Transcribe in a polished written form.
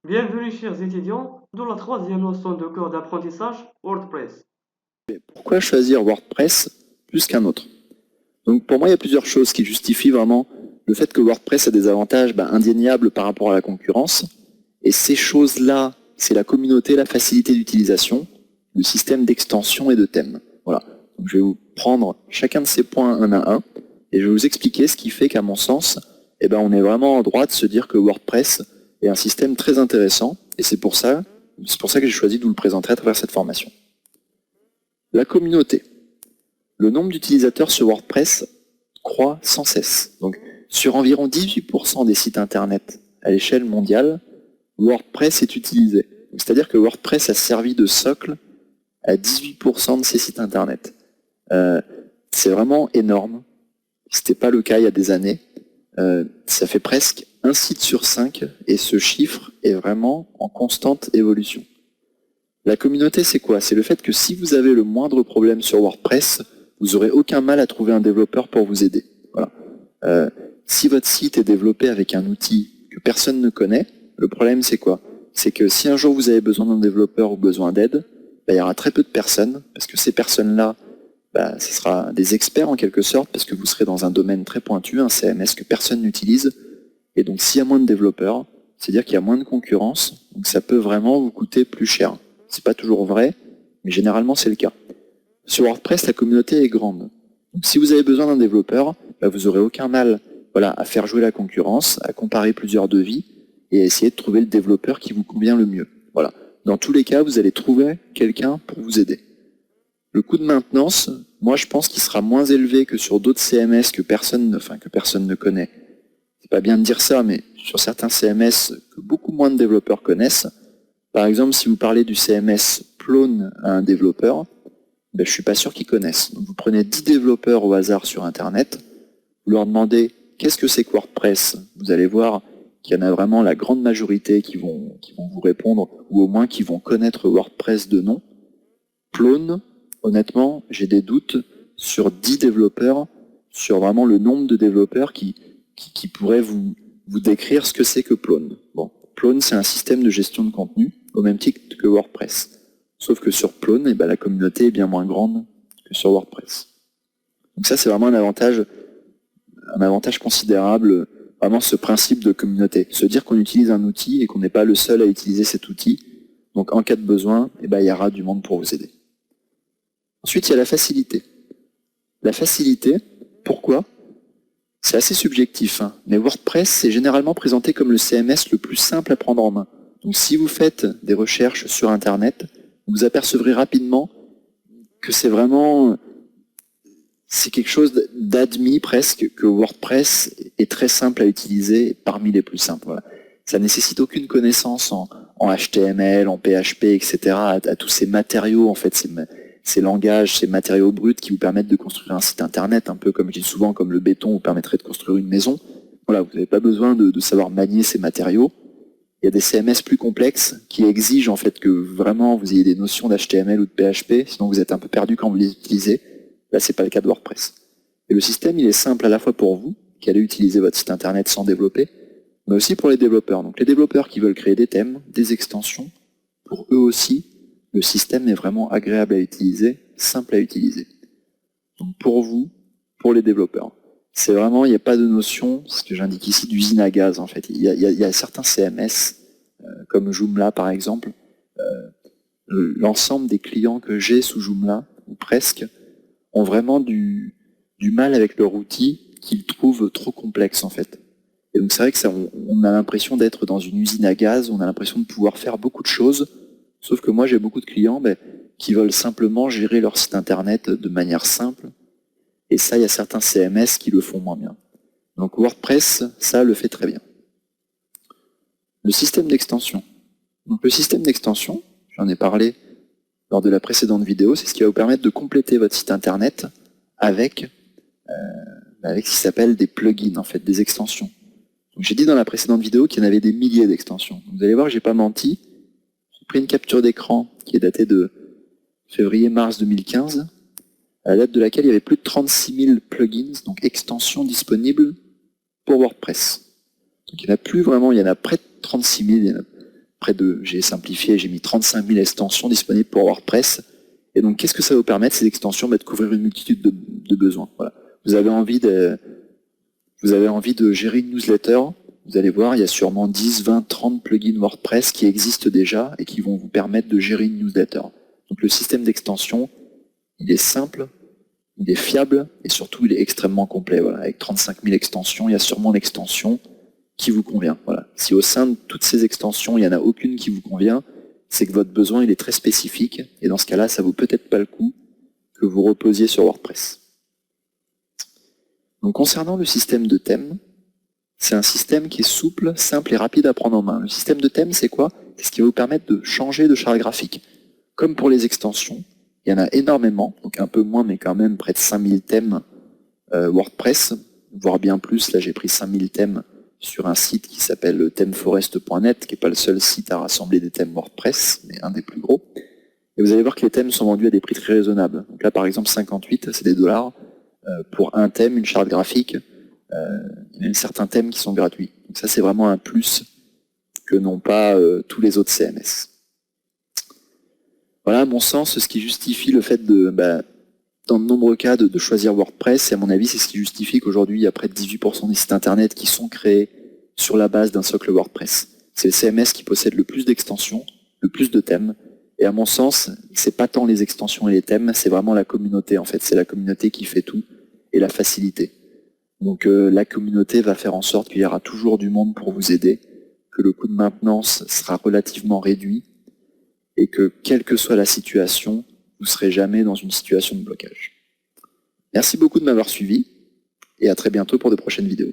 Bienvenue chers étudiants dans la troisième leçon de cours d'apprentissage WordPress. Pourquoi choisir WordPress plus qu'un autre? Donc pour moi, il y a plusieurs choses qui justifient vraiment le fait que WordPress a des avantages indéniables par rapport à la concurrence. Et ces choses-là, c'est la communauté, la facilité d'utilisation, le système d'extension et de thèmes. Voilà. Donc je vais vous prendre chacun de ces points un à un et je vais vous expliquer ce qui fait qu'à mon sens, on est vraiment en droit de se dire que WordPress est un système très intéressant et c'est pour ça que j'ai choisi de vous le présenter à travers cette formation. La communauté. Le nombre d'utilisateurs sur WordPress croît sans cesse. Donc, sur environ 18% des sites internet à l'échelle mondiale, WordPress est utilisé. C'est-à-dire que WordPress a servi de socle à 18% de ces sites internet. C'est vraiment énorme. Ce n'était pas le cas il y a des années. Ça fait presque un site sur 5 et ce chiffre est vraiment en constante évolution. La communauté, c'est quoi? C'est le fait que si vous avez le moindre problème sur WordPress, vous n'aurez aucun mal à trouver un développeur pour vous aider. Voilà. Si votre site est développé avec un outil que personne ne connaît, le problème c'est quoi? C'est que si un jour vous avez besoin d'un développeur ou besoin d'aide, il y aura très peu de personnes, parce que ces personnes-là, ce sera des experts en quelque sorte, parce que vous serez dans un domaine très pointu, un CMS que personne n'utilise, et donc s'il y a moins de développeurs, c'est-à-dire qu'il y a moins de concurrence, donc ça peut vraiment vous coûter plus cher. C'est pas toujours vrai, mais généralement c'est le cas. Sur WordPress, la communauté est grande. Donc si vous avez besoin d'un développeur, vous n'aurez aucun mal à faire jouer la concurrence, à comparer plusieurs devis et à essayer de trouver le développeur qui vous convient le mieux. Voilà. Dans tous les cas, vous allez trouver quelqu'un pour vous aider. Le coût de maintenance, moi je pense qu'il sera moins élevé que sur d'autres CMS que personne ne connaît. C'est pas bien de dire ça, mais sur certains CMS que beaucoup moins de développeurs connaissent, par exemple, si vous parlez du CMS Plone à un développeur, je ne suis pas sûr qu'ils connaissent. Donc vous prenez 10 développeurs au hasard sur Internet, vous leur demandez qu'est-ce que c'est que WordPress. Vous allez voir qu'il y en a vraiment la grande majorité qui vont vous répondre, ou au moins qui vont connaître WordPress de nom. Plone, honnêtement, j'ai des doutes sur 10 développeurs, sur vraiment le nombre de développeurs qui pourraient vous décrire ce que c'est que Plone. Bon, Plone, c'est un système de gestion de contenu, au même titre que WordPress. Sauf que sur Plone, la communauté est bien moins grande que sur WordPress. Donc ça, c'est vraiment un avantage considérable, vraiment ce principe de communauté. Se dire qu'on utilise un outil et qu'on n'est pas le seul à utiliser cet outil. Donc en cas de besoin, il y aura du monde pour vous aider. Ensuite, il y a la facilité. La facilité, pourquoi? C'est assez subjectif, mais WordPress c'est généralement présenté comme le CMS le plus simple à prendre en main. Donc si vous faites des recherches sur Internet, vous apercevrez rapidement que c'est quelque chose d'admis presque, que WordPress est très simple à utiliser, parmi les plus simples. Voilà. Ça nécessite aucune connaissance en HTML, en PHP, etc., à tous ces matériaux, en fait, ces langages, ces matériaux bruts qui vous permettent de construire un site internet, un peu comme je dis souvent, comme le béton vous permettrait de construire une maison. Voilà, vous n'avez pas besoin de savoir manier ces matériaux. Il y a des CMS plus complexes qui exigent en fait que vraiment vous ayez des notions d'HTML ou de PHP, sinon vous êtes un peu perdu quand vous les utilisez. Là, c'est pas le cas de WordPress. Et le système, il est simple à la fois pour vous, qui allez utiliser votre site internet sans développer, mais aussi pour les développeurs. Donc les développeurs qui veulent créer des thèmes, des extensions, pour eux aussi, le système est vraiment agréable à utiliser, simple à utiliser. Donc pour vous, pour les développeurs, c'est vraiment, il n'y a pas de notion, ce que j'indique ici, d'usine à gaz en fait. Il y a certains CMS, comme Joomla par exemple, l'ensemble des clients que j'ai sous Joomla, ou presque, ont vraiment du mal avec leur outil qu'ils trouvent trop complexe en fait. Et donc c'est vrai que on a l'impression d'être dans une usine à gaz, on a l'impression de pouvoir faire beaucoup de choses, sauf que moi j'ai beaucoup de clients qui veulent simplement gérer leur site internet de manière simple, et ça il y a certains CMS qui le font moins bien. Donc WordPress, ça le fait très bien. Le système d'extension. Donc le système d'extension, j'en ai parlé lors de la précédente vidéo, c'est ce qui va vous permettre de compléter votre site internet avec ce qui s'appelle des plugins, en fait, des extensions. J'ai dit dans la précédente vidéo qu'il y en avait des milliers d'extensions. Vous allez voir, j'ai pas menti. J'ai pris une capture d'écran qui est datée de février-mars 2015, à la date de laquelle il y avait plus de 36 000 plugins, donc extensions disponibles pour WordPress. Donc il n'y en a plus vraiment, il y en a près de 36 000, il y en a j'ai simplifié, j'ai mis 35 000 extensions disponibles pour WordPress. Et donc, qu'est-ce que ça va vous permettre, ces extensions, de couvrir une multitude de besoins. Voilà. Vous avez envie de gérer une newsletter, vous allez voir, il y a sûrement 10, 20, 30 plugins WordPress qui existent déjà et qui vont vous permettre de gérer une newsletter. Donc le système d'extension, il est simple, il est fiable et surtout il est extrêmement complet. Voilà. Avec 35 000 extensions, il y a sûrement l'extension qui vous convient. Voilà. Si au sein de toutes ces extensions, il n'y en a aucune qui vous convient, c'est que votre besoin il est très spécifique et dans ce cas-là, ça vaut peut-être pas le coup que vous reposiez sur WordPress. Donc concernant le système de thème, c'est un système qui est souple, simple et rapide à prendre en main. Le système de thème, c'est quoi? C'est ce qui va vous permettre de changer de charte graphique. Comme pour les extensions, il y en a énormément, donc un peu moins, mais quand même près de 5000 thèmes WordPress, voire bien plus. Là, j'ai pris 5000 thèmes sur un site qui s'appelle themeforest.net, qui n'est pas le seul site à rassembler des thèmes WordPress, mais un des plus gros. Et vous allez voir que les thèmes sont vendus à des prix très raisonnables. Donc là, par exemple, 58, c'est des dollars. Pour un thème, une charte graphique, il y a certains thèmes qui sont gratuits. Donc ça, c'est vraiment un plus que n'ont pas tous les autres CMS. Voilà, à mon sens, ce qui justifie le fait dans de nombreux cas, de choisir WordPress, et à mon avis, c'est ce qui justifie qu'aujourd'hui, il y a près de 18% des sites internet qui sont créés sur la base d'un socle WordPress. C'est le CMS qui possède le plus d'extensions, le plus de thèmes, et à mon sens, c'est pas tant les extensions et les thèmes, c'est vraiment la communauté, en fait. C'est la communauté qui fait tout, et la facilité. Donc la communauté va faire en sorte qu'il y aura toujours du monde pour vous aider, que le coût de maintenance sera relativement réduit, et que quelle que soit la situation, vous ne serez jamais dans une situation de blocage. Merci beaucoup de m'avoir suivi, et à très bientôt pour de prochaines vidéos.